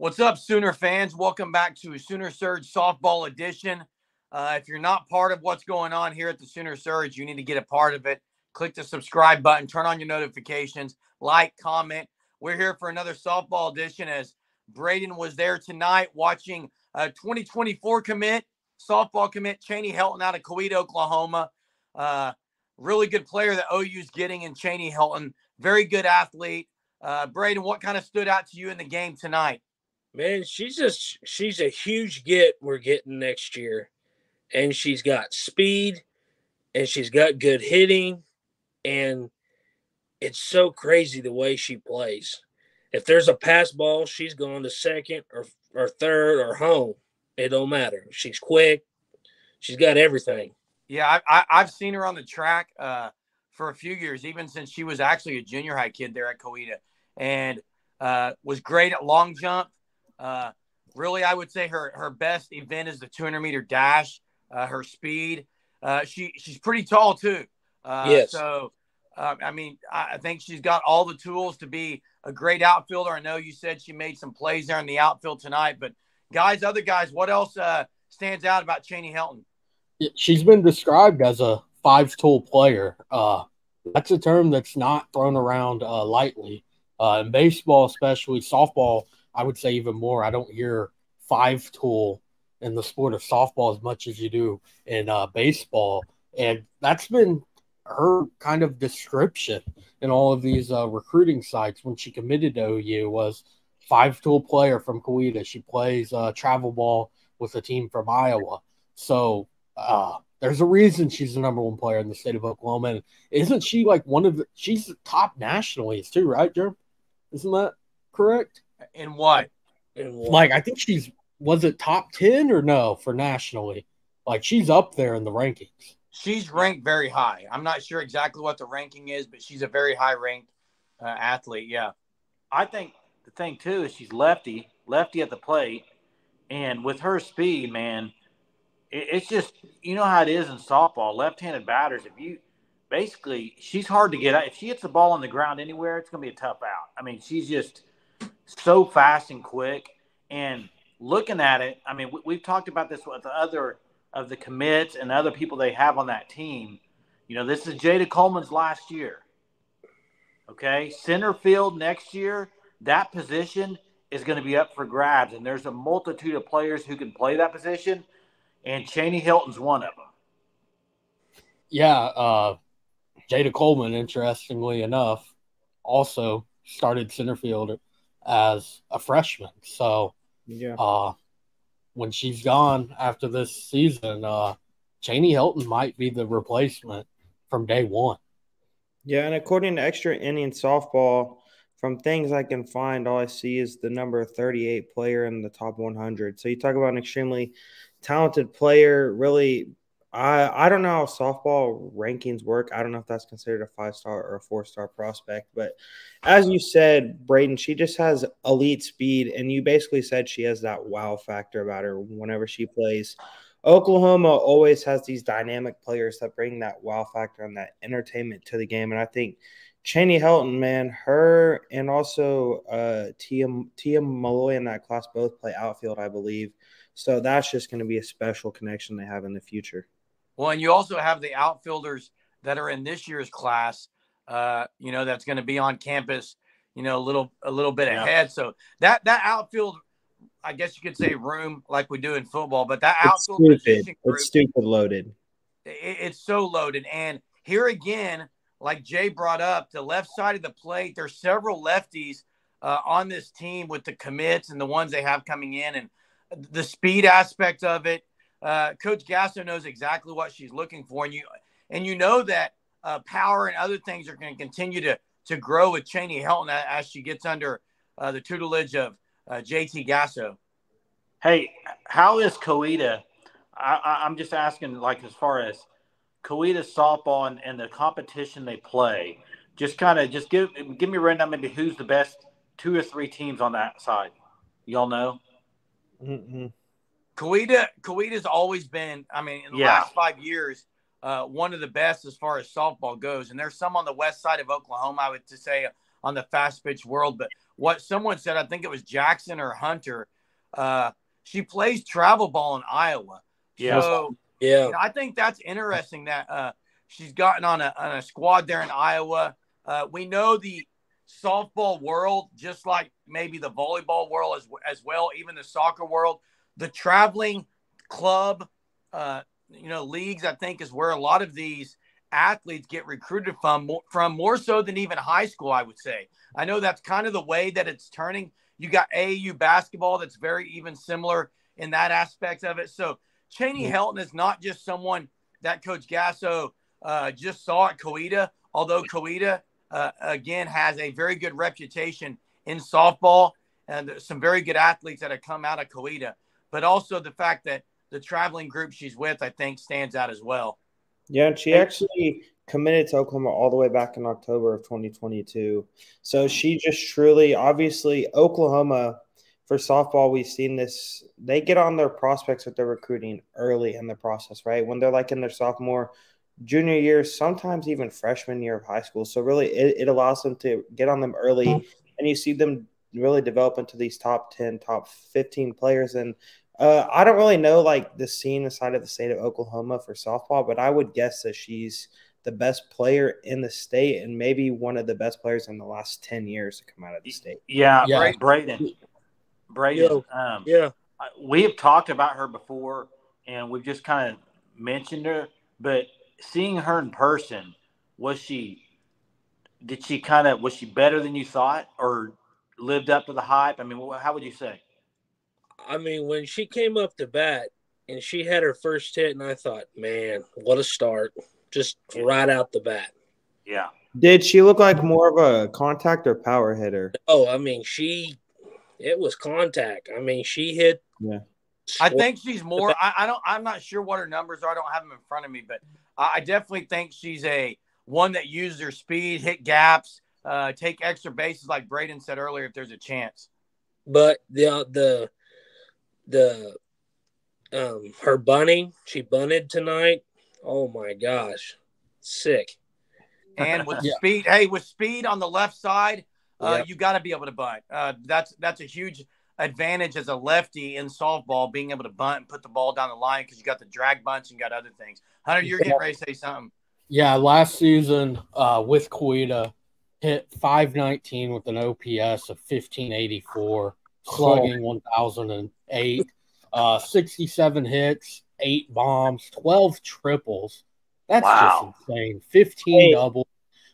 What's up, Sooner fans? Welcome back to Sooner Surge Softball Edition. If you're not part of what's going on here at the Sooner Surge, you need to get a part of it. Click the subscribe button, turn on your notifications, like, comment. We're here for another softball edition as Braden was there tonight watching a 2024 softball commit, Chaney Helton out of Coweta, Oklahoma. Really good player that OU's getting in Chaney Helton. Very good athlete. Braden, what kind of stood out to you in the game tonight? Man, she's a huge get we're getting next year. And she's got speed and she's got good hitting, and it's so crazy the way she plays. If there's a pass ball, she's going to second or third or home. It don't matter. She's quick. She's got everything. Yeah, I've seen her on the track for a few years, even since she was actually a junior high kid there at Coweta, and was great at long jump. Really, I would say her best event is the 200-meter dash. Her speed. She's pretty tall too. Yes. I think she's got all the tools to be a great outfielder. I know you said she made some plays there in the outfield tonight, but other guys, what else stands out about Chaney Helton? She's been described as a five-tool player. That's a term that's not thrown around lightly. In baseball, especially softball, I would say even more. I don't hear five-tool in the sport of softball as much as you do in baseball. And that's been her kind of description in all of these recruiting sites when she committed to OU was five-tool player from Coweta. She plays travel ball with a team from Iowa. So there's a reason she's the number one player in the state of Oklahoma. And isn't she like she's the top nationally too, right, Jerm? Isn't that correct? In what? Like, I think was it top 10 or no for nationally? Like, she's up there in the rankings. She's ranked very high. I'm not sure exactly what the ranking is, but she's a very high ranked athlete. Yeah. I think the thing too is she's lefty at the plate. And with her speed, man, it's just, you know how it is in softball, left-handed batters. She's hard to get out. If she hits the ball on the ground anywhere, it's going to be a tough out. I mean, she's just so fast and quick. And looking at it, I mean, we've talked about this with the other of the commits and other people they have on that team. You know, this is Jada Coleman's last year. Okay, center field next year, that position is going to be up for grabs. And there's a multitude of players who can play that position. And Chaney Helton's one of them. Yeah, Jada Coleman, interestingly enough, also started center field as a freshman. So, yeah, when she's gone after this season, Chaney Helton might be the replacement from day one. Yeah, and according to Extra Inning Softball, from things I can find, all I see is the number 38 player in the top 100. So you talk about an extremely talented player. Really, I don't know how softball rankings work. I don't know if that's considered a 5-star or a 4-star prospect. But as you said, Braden, she just has elite speed, and you basically said she has that wow factor about her whenever she plays. Oklahoma always has these dynamic players that bring that wow factor and that entertainment to the game, and I think Chaney Helton, man, her and also Tia Malloy in that class both play outfield, I believe. So that's just going to be a special connection they have in the future. Well, and you also have the outfielders that are in this year's class, that's going to be on campus, a little bit ahead. So that outfield, I guess you could say room like we do in football, but that outfield position group, it's stupid loaded. It's so loaded. And here again, like Jay brought up, the left side of the plate, there's several lefties on this team with the commits and the ones they have coming in, and the speed aspect of it. Coach Gasso knows exactly what she's looking for, and you know that power and other things are going to continue to grow with Chaney Helton as she gets under the tutelage of JT Gasso. Hey, how is Coweta? I'm just asking, like, as far as Coweta softball and the competition they play, just give me a rundown, maybe who's the best 2 or 3 teams on that side. Y'all know? Mm-hmm. Coweta's always been, in the last 5 years, one of the best as far as softball goes. And there's some on the west side of Oklahoma, I would say on the fast pitch world. But what someone said, I think it was Jackson or Hunter, she plays travel ball in Iowa. Yeah. So Yeah. you know, I think that's interesting that she's gotten on a squad there in Iowa. We know the softball world, just like maybe the volleyball world as well, even the soccer world, the traveling club, leagues, I think is where a lot of these athletes get recruited from more so than even high school, I would say. I know that's kind of the way that it's turning. You got AAU basketball that's very even similar in that aspect of it. So Chaney Helton is not just someone that Coach Gasso just saw at Coweta, although Coweta, again, has a very good reputation in softball and some very good athletes that have come out of Coweta. But also the fact that the traveling group she's with, I think, stands out as well. Yeah, and she actually committed to Oklahoma all the way back in October of 2022. So she just truly, obviously, Oklahoma for softball, we've seen this. They get on their prospects with their recruiting early in the process, right? When they're like in their sophomore, junior year, sometimes even freshman year of high school. So really, it allows them to get on them early, and you see them really develop into these top 10, top 15 players. And I don't really know like the scene inside of the state of Oklahoma for softball, but I would guess that she's the best player in the state and maybe one of the best players in the last 10 years to come out of the state. Yeah, Yeah. Braden. Yeah. We have talked about her before, and we've just kind of mentioned her. But seeing her in person, was she better than you thought, or lived up to the hype? I mean, how would you say? I mean, when she came up to bat and she had her first hit, and I thought, man, what a start. Just right out the bat. Yeah. Did she look like more of a contact or power hitter? Oh, I mean, it was contact. I mean, she hit. Yeah. I think she's more. I'm not sure what her numbers are. I don't have them in front of me, but I definitely think she's one that uses her speed, hit gaps, take extra bases, like Braden said earlier, if there's a chance. But her bunting, she bunted tonight. Oh my gosh, sick. And with Yeah. speed, with speed on the left side, you got to be able to bunt. That's a huge advantage as a lefty in softball, being able to bunt and put the ball down the line because you got the drag bunts and you got other things. Hunter, you're getting ready to say something. Yeah, last season with Coweta, hit .519 with an OPS of 1584, slugging 1,008, 67 hits, 8 bombs, 12 triples. That's Wow. just insane. 15 doubles.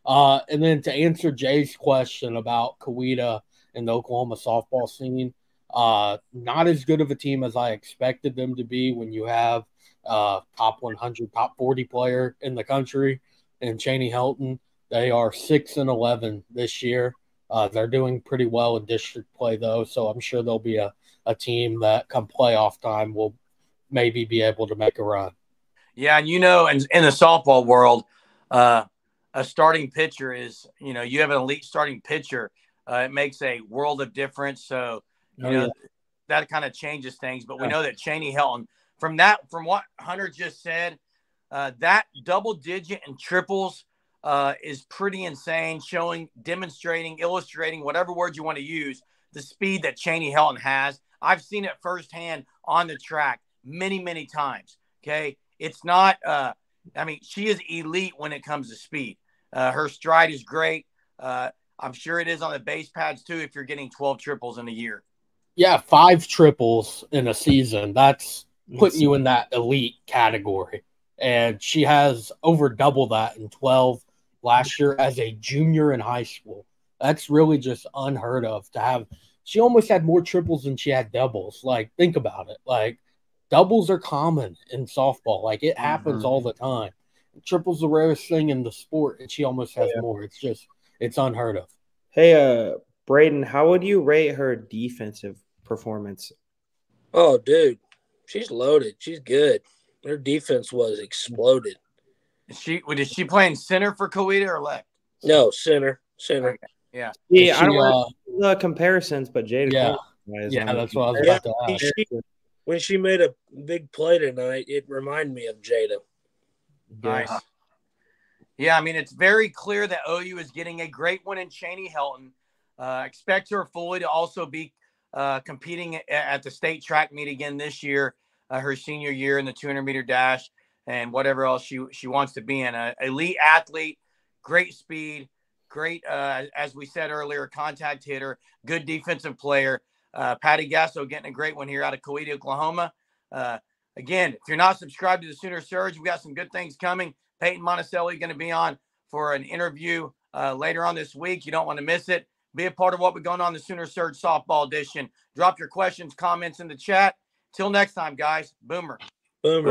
And then to answer Jay's question about Coweta and the Oklahoma softball scene, not as good of a team as I expected them to be when you have top 100, top 40 player in the country in Chaney Helton. They are 6-11 this year. They're doing pretty well in district play, though, so I'm sure there'll be a team that come playoff time will maybe be able to make a run. Yeah, and in the softball world, a starting pitcher is, you have an elite starting pitcher. It makes a world of difference. So, that kind of changes things. But we know that Chaney Helton, from what Hunter just said, that double digit and triples is pretty insane, demonstrating, illustrating, whatever word you want to use, the speed that Chaney Helton has. I've seen it firsthand on the track many, many times. Okay. It's not, she is elite when it comes to speed. Her stride is great. I'm sure it is on the base pads too, if you're getting 12 triples in a year. Yeah, 5 triples in a season. That's putting you in that elite category. And she has over double that in 12 last year as a junior in high school. That's really just unheard of to have. She almost had more triples than she had doubles. Like, think about it. Like, doubles are common in softball. Like, it happens all the time. Triples the rarest thing in the sport, and she almost has more. It's unheard of. Hey, Braden, how would you rate her defensive performance? Oh, dude, she's loaded. She's good. Her defense was exploded. Is she playing center for Coweta or left? No, center. Okay. Yeah. Yeah, I don't want the comparisons, but Jada. Yeah, that's what I was about to ask. When she made a big play tonight, it reminded me of Jada. Nice. Yeah, I mean, it's very clear that OU is getting a great one in Chaney Helton. Expect her fully to also be competing at the state track meet again this year, her senior year in the 200-meter dash and whatever else she wants to be in. Elite athlete, great speed, great, as we said earlier, contact hitter, good defensive player. Patty Gasso getting a great one here out of Coweta, Oklahoma. Again, if you're not subscribed to the Sooner Surge, we got some good things coming. Peyton Monticelli going to be on for an interview later on this week. You don't want to miss it. Be a part of what we're going on the Sooner Surge Softball Edition. Drop your questions, comments in the chat. Till next time, guys. Boomer. Boomer.